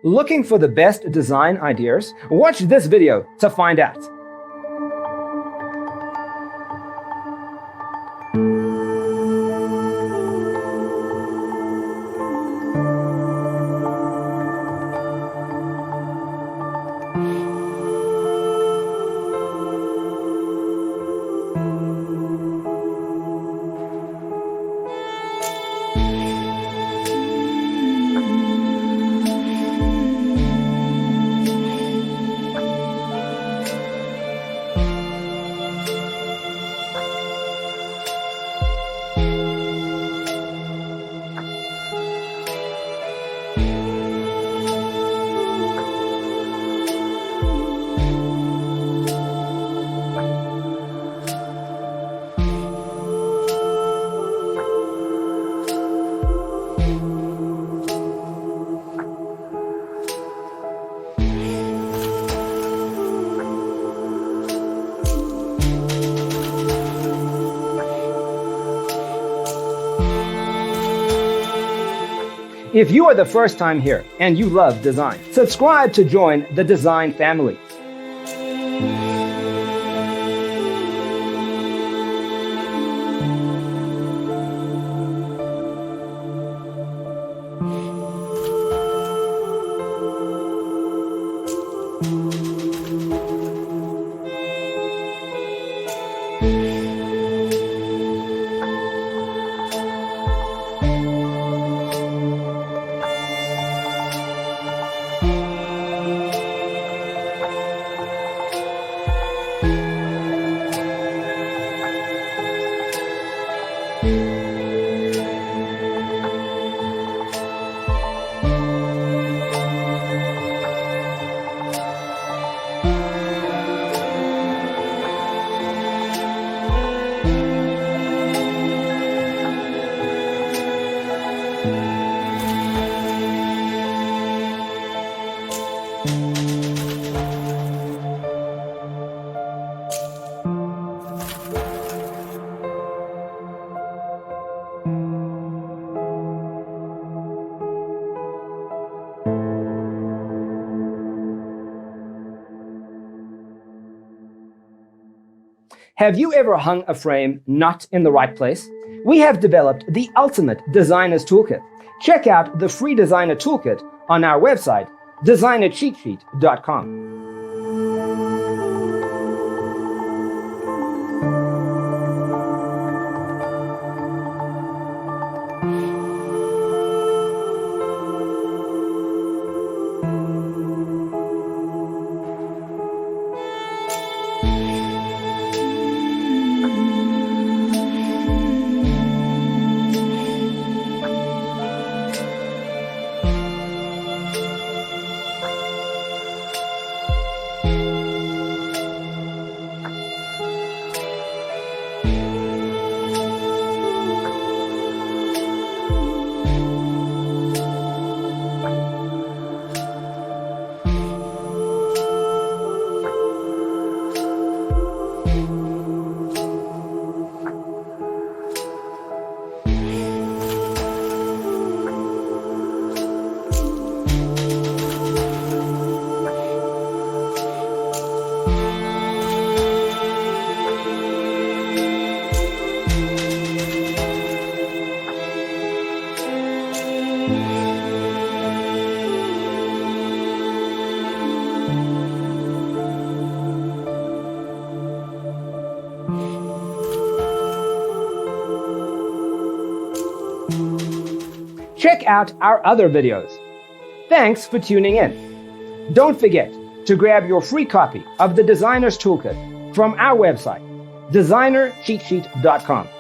Looking for the best design ideas? Watch this video to find out. If you are the first time here and you love design, subscribe to join the design family. Have you ever hung a frame not in the right place? We have developed the ultimate designer's toolkit. Check out the free designer toolkit on our website, designercheatsheet.com. Check out our other videos. Thanks for tuning in. Don't forget to grab your free copy of the Designer's Toolkit from our website, designercheatsheet.com.